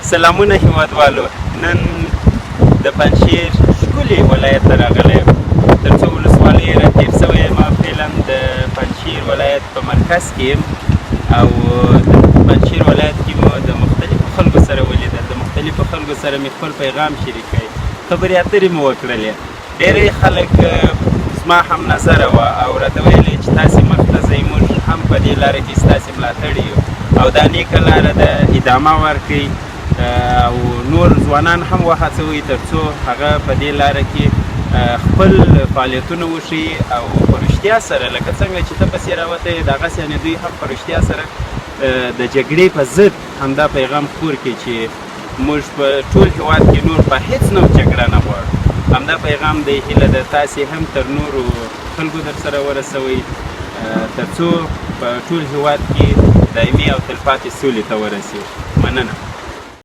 سلامونه هیوادوالو، نن د پنجشیر ښکلي ولایت ته راغلی یم. تر څو ولسوالۍ راتېر سوی یم او فعلا د پنجشیر ولایت په مرکز کې یم او د پنجشیر ولایت کې مو د مختلفو خلکو سره ولیدل. د مختلفو خلکو سره مې خپل پیغام شریک کړی، خبرې اترې مو وکړلې. ډېری خلک زما هم نظره وه او راته ویل چې تاسې مخته ځئ، موږ هم په دې لاره کې ستاسې ملاتړي یو او دا نیکه لاره ده، ادامه ورکړئ او نور ځوانان هم وهڅوئ تر څو هغه په دې لاره کې خپل فعالیتونه وښیي او په رښتیا سره لکه څنګه چې ته پسې راوتی یې دغسې یعنې دوی هم په رښتیا سره د جګړې په ضد همدا پیغام خپور کړي چې موږ په ټول هېواد کې نور په هېڅ نوع جګړه نه غواړو. همدا پیغام دی، هیله ده تاسې هم تر نورو خلکو در سره ورسوئ تر څو په ټول هېواد کې دایمي او تلپاتې سولې ته ورسېږي. مننه.